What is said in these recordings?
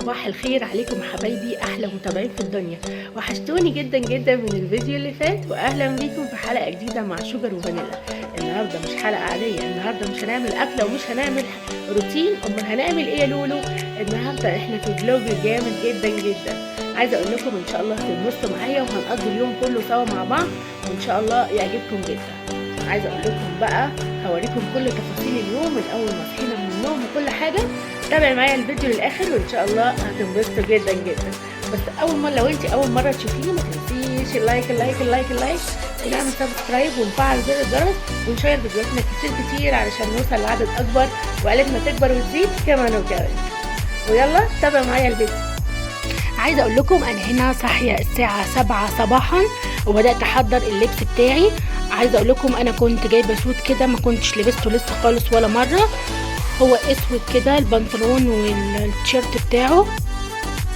صباح الخير عليكم حبايبي، احلى متابعين في الدنيا. وحشتوني جدا جدا من الفيديو اللي فات، واهلا بيكم في حلقه جديده مع شوجر وفانيلا. النهارده مش حلقه عاديه، النهارده مش هنعمل اكله ومش هنعمل روتين. امال هنعمل ايه يا لولو؟ النهارده احنا في فلوج جامد جدا جدا. عايزه اقول لكم ان شاء الله هتنبسطوا معايا وهنقضي اليوم كله سوا مع بعض، وان شاء الله يعجبكم جدا. عايزه اقول لكم بقى، هوريكم كل تفاصيل اليوم من اول ما صحينا من النوم وكل حاجه. تابع معايا الفيديو للاخر وان شاء الله هتنبسطوا جدا جدا. بس لو انت اول مره تشوفيني ما تنسيش اللايك اللايك اللايك اللايك، ونعمل سبسكرايب ونفعل زر الجرس ونشير فيديوهاتنا كتير عشان نوصل لعدد اكبر وعيلتنا تكبر وتزيد كمان وكمان. ويلا تابع معايا الفيديو. عايزه اقول لكم انا هنا صاحيه الساعه 7 صباحا وبدات احضر اللبس بتاعي. عايزه اقول لكم انا كنت جايبه سوت كده ما كنتش لبسته لسه خالص ولا مره. هو اسود كده البنطلون والتيشيرت بتاعه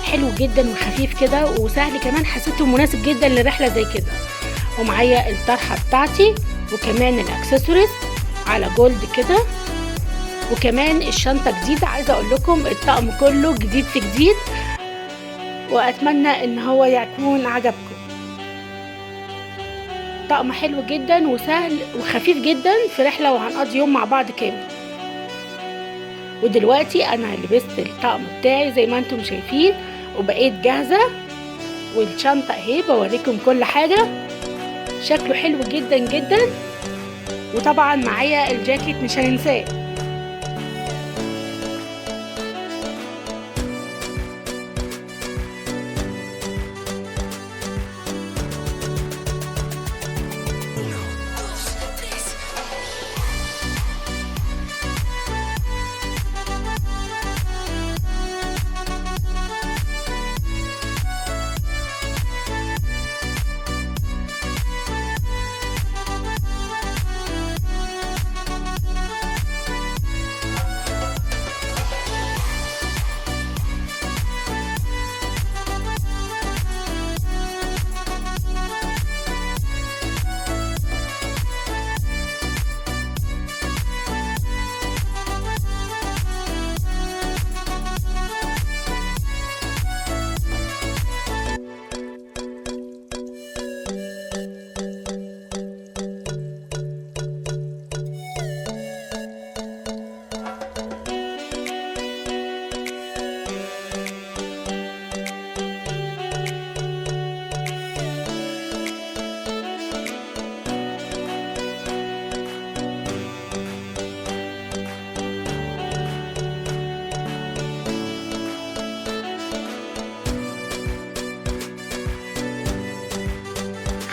حلو جدا وخفيف كده وسهل كمان، حسيته مناسب جدا لرحله زي كده. ومعايا الطرحه بتاعتي وكمان الاكسسوارز على جولد كده، وكمان الشنطه جديده. عايزه اقول لكم الطقم كله جديد في جديد، واتمنى ان هو يكون عجبكم. طقم حلو جدا وسهل وخفيف جدا في رحله وهنقضي يوم مع بعض كامل. ودلوقتي انا لبست الطقم بتاعي زي ما انتم شايفين وبقيت جاهزه، والشنطه اهي بوريكم كل حاجه. شكله حلو جدا جدا، وطبعا معايا الجاكيت مش هننساه.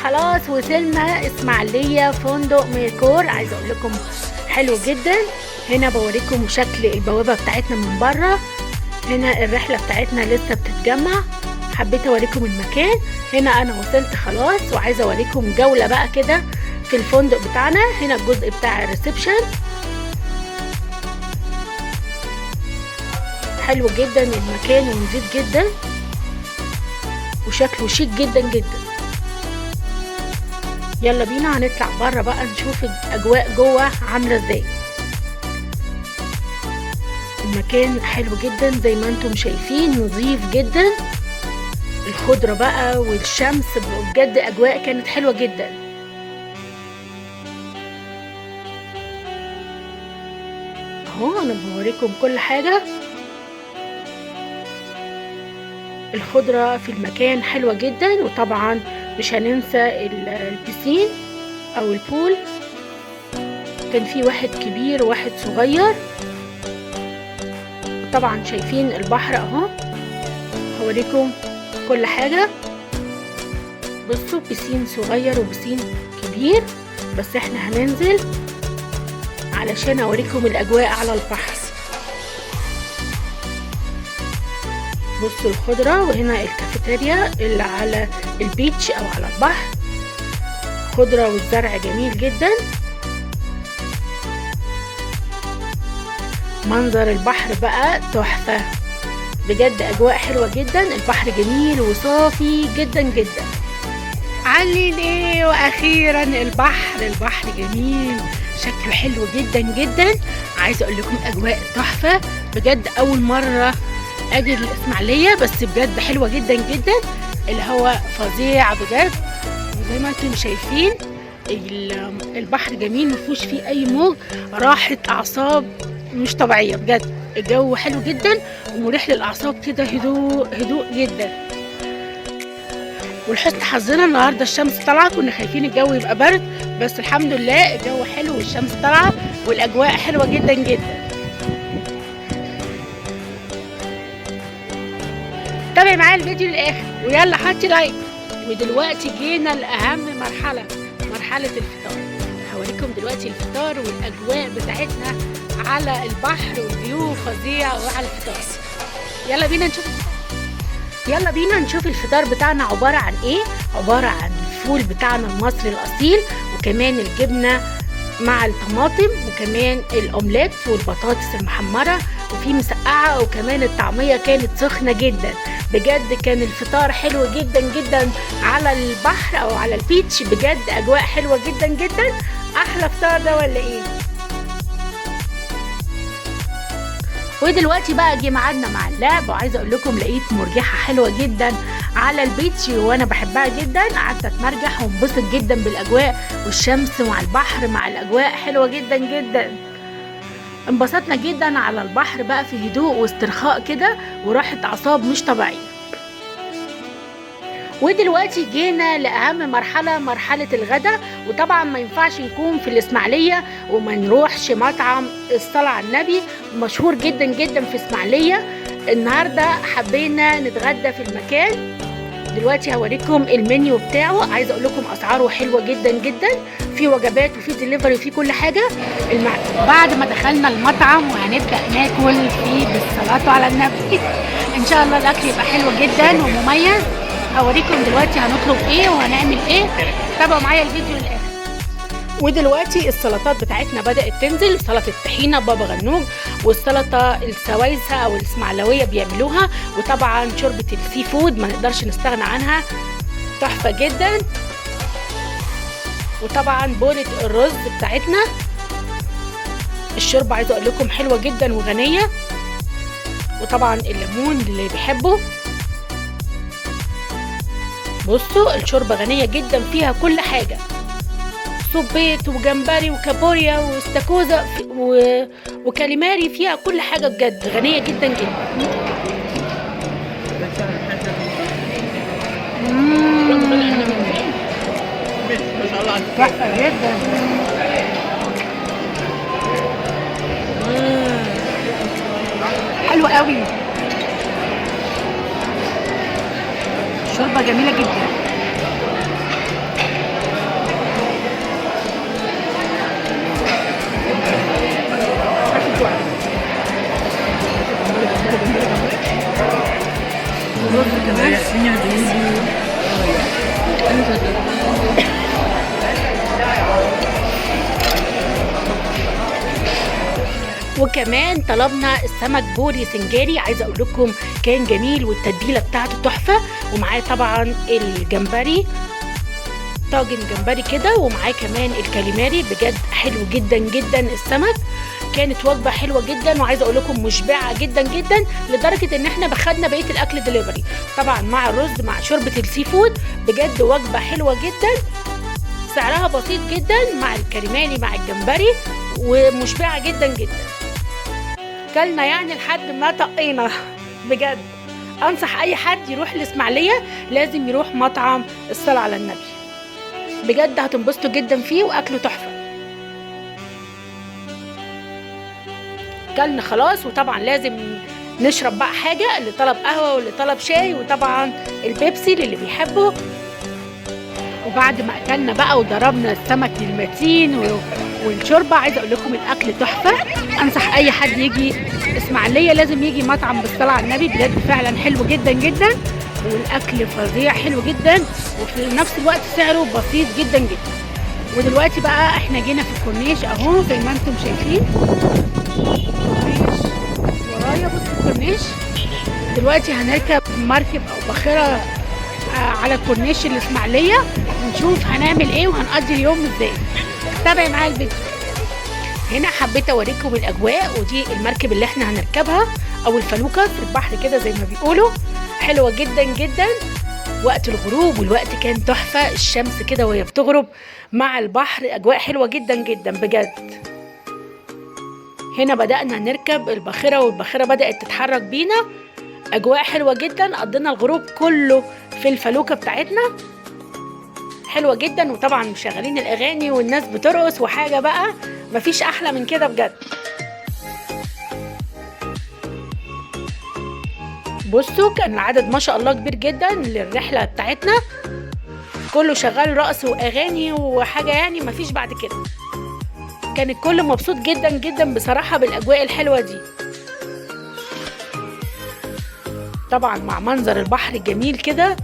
خلاص وصلنا اسماعيليه فندق ميركور. عايزه اقول لكم حلو جدا. هنا بوريكم شكل البوابه بتاعتنا من بره. هنا الرحله بتاعتنا لسه بتتجمع. حبيت اوريكم المكان. هنا انا وصلت خلاص، وعايزه اوريكم جوله بقى كده في الفندق بتاعنا. هنا الجزء بتاع الريسبشن حلو جدا المكان ونضيف جدا وشكله شيك جدا جدا. يلا بينا هنطلع بره بقى نشوف الاجواء جوه عامله ازاي. المكان حلو جدا زي ما انتم شايفين، نظيف جدا. الخضره بقى والشمس بجد اجواء كانت حلوه جدا. اهو انا بوريكم كل حاجه. الخضره في المكان حلوه جدا، وطبعا مش هننسى البسين او البول. كان في واحد كبير وواحد صغير. طبعا شايفين البحر اهو. هوريكم كل حاجة. بصوا بسين صغير وبسين كبير، بس احنا هننزل علشان اوريكم الاجواء على البحر. بصوا الخضرة، وهنا الكافيتيريا اللي على البيتش او على البحر. خضرة والزرع جميل جدا. منظر البحر بقى تحفة بجد، اجواء حلوة جدا. البحر جميل وصافي جدا جدا. علي ايه، واخيرا البحر جميل شكله حلو جدا جدا. عايزه اقول لكم اجواء تحفه بجد. اول مره اجي الاسماعيليه، بس بجد حلوه جدا جدا، اللي هو فظيع بجد. وزي ما انتم شايفين البحر جميل، مفيهوش فيه اي موج، راحه اعصاب مش طبيعيه بجد. الجو حلو جدا ومريح للاعصاب كده، هدوء هدوء جدا. ولحسن حظنا النهارده الشمس طالعه، كنا خايفين الجو يبقى برد، بس الحمد لله الجو حلو والشمس طالعه والاجواء حلوه جدا جدا. تابعي معايا الفيديو للاخر ويلا حطي لايك. ودلوقتي جينا لاهم مرحله الفطار. هوريكم دلوقتي الفطار والاجواء بتاعتنا على البحر، والفيو فظيع وعلى الفطار. يلا بينا نشوف الفطار بتاعنا عباره عن ايه. عباره عن الفول بتاعنا المصري الاصيل، وكمان الجبنه مع الطماطم، وكمان الاومليت والبطاطس المحمره، وفي مسقعه، وكمان الطعميه كانت سخنه جدا. بجد كان الفطار حلو جدا جدا على البحر او على البيتش، بجد اجواء حلوه جدا جدا. احلى فطار ده ولا ايه؟ ودلوقتي بقى جه ميعادنا مع اللعب، وعايزه اقول لكم لقيت مرجحه حلوه جدا على البيتش وانا بحبها جدا. قعدت اتمرجح وانبسط جدا بالاجواء والشمس مع البحر مع الاجواء حلوه جدا جدا. انبسطنا جدا على البحر بقى في هدوء واسترخاء كده وراحه اعصاب مش طبيعيه. ودلوقتي جينا لاهم مرحله الغداء. وطبعا ما ينفعش نكون في الاسماعيليه وما نروحش مطعم الصلاه على النبي، مشهور جدا جدا في اسماعيليه. النهارده حبينا نتغدى في المكان. دلوقتي هوريكم المنيو بتاعه. عايزه اقول لكم اسعاره حلوه جدا جدا، في وجبات وفي دليفري وفي كل حاجه. بعد ما دخلنا المطعم وهنبدا ناكل فيه بالصلاه على النبي ان شاء الله الاكل يبقى حلو جدا ومميز. هوريكم دلوقتي هنطلب ايه وهنعمل ايه، تابعوا معايا الفيديو للاخر. ودلوقتي السلطات بتاعتنا بدأت تنزل. سلطة الطحينة بابا غنوج، والسلطة السويسة او الاسماعيلوية بيعملوها، وطبعا شوربة السي فود ما نقدرش نستغنى عنها، تحفة جدا. وطبعا بولة الرز بتاعتنا. الشوربة عايزة اقول لكم حلوة جدا وغنية، وطبعا الليمون اللي بيحبه. بصوا الشوربة غنية جدا، فيها كل حاجة، صبيت وجمبري وكابوريا واستاكوزا وكاليماري، فيها كل حاجة بجد غنية جدا جدا. تحفة جدا. حلوة قوي، شوربة جميلة جدا. وكمان طلبنا السمك بوري سنجاري، عايزه اقول لكم كان جميل والتتبيله بتاعته تحفه. ومعاه طبعا الجمبري، طاجن جمبري كده، ومعاه كمان الكاليماري. بجد حلو جدا جدا السمك، كانت وجبه حلوه جدا، وعايزه اقول لكم مشبعه جدا جدا، لدرجه ان احنا خدنا بقيه الاكل دليفري طبعا مع الرز مع شوربه السي فود. بجد وجبه حلوه جدا، سعرها بسيط جدا مع الكاليماري مع الجمبري، ومشبعه جدا جدا. كلنا يعني لحد ما طقينا. بجد انصح اي حد يروح الاسماعيليه لازم يروح مطعم الصلاه على النبي، بجد هتنبسطوا جدا فيه واكله تحفه. كلنا خلاص، وطبعا لازم نشرب بقى حاجه، اللي طلب قهوه واللي طلب شاي، وطبعا البيبسي للي بيحبه. وبعد ما اكلنا بقى وضربنا السمك للمتين والشوربه، عايزه اقول لكم الاكل تحفه. انصح اي حد يجي اسماعيليه لازم يجي مطعم بالصلاه على النبي، بجد فعلا حلو جدا جدا، والاكل فظيع حلو جدا، وفي نفس الوقت سعره بسيط جدا جدا. ودلوقتي بقى احنا جينا في الكورنيش اهو زي ما انتم شايفين. ورايا بصوا الكورنيش. دلوقتي هنركب مركب او باخره على كورنيش الاسماعيليه، ونشوف هنعمل ايه وهنقضي اليوم ازاي. تابعي معايا الفيديو. هنا حبيت اوريكم الاجواء، ودي المركب اللي احنا هنركبها. او الفلوكة في البحر كده زي ما بيقولوا، حلوة جدا جدا. وقت الغروب والوقت كان تحفة، الشمس كده وهي بتغرب مع البحر، اجواء حلوة جدا جدا بجد. هنا بدأنا نركب الباخرة والباخرة بدأت تتحرك بينا، اجواء حلوة جدا. قضينا الغروب كله في الفلوكة بتاعتنا، حلوة جدا. وطبعا مشغلين الاغاني والناس بترقص، وحاجة بقى مفيش احلى من كده بجد. بصوا كان العدد ما شاء الله كبير جدا للرحلة بتاعتنا، كله شغال رقص واغاني وحاجة يعني مفيش بعد كده. كان الكل مبسوط جدا جدا بصراحة بالاجواء الحلوة دي، طبعا مع منظر البحر الجميل كده.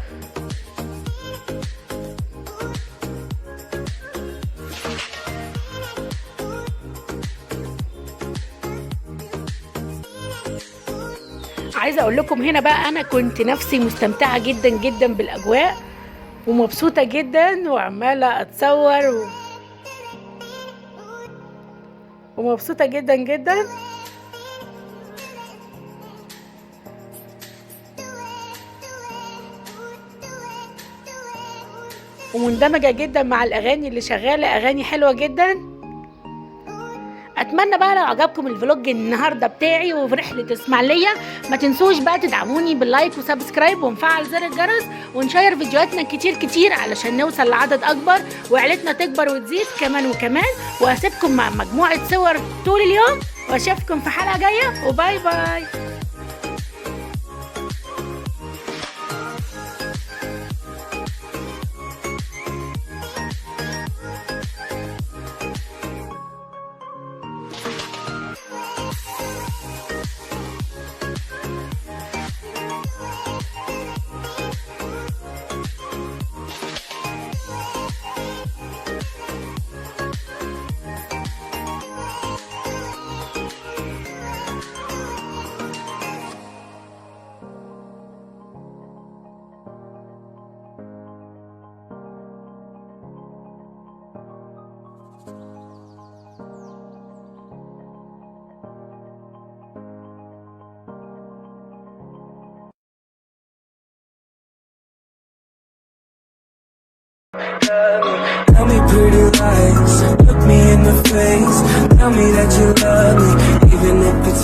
عايزه اقول لكم هنا بقى انا كنت نفسي مستمتعه جدا جدا بالاجواء ومبسوطه جدا وعماله اتصور ومبسوطه جدا جدا، ومندمجه جدا مع الاغاني اللي شغاله، اغاني حلوه جدا. اتمنى بقى لو عجبكم الفلوج النهارده بتاعي وفي رحله اسماعيليه، ما تنسوش بقى تدعموني باللايك وسبسكرايب ومفعل زر الجرس، ونشير فيديوهاتنا كتير كتير علشان نوصل لعدد اكبر وعيلتنا تكبر وتزيد كمان وكمان. وهسيبكم مع مجموعه صور طول اليوم، واشوفكم في حلقه جايه، وباي باي. Tell me pretty lies, look me in the face, tell me that you love me, even if it's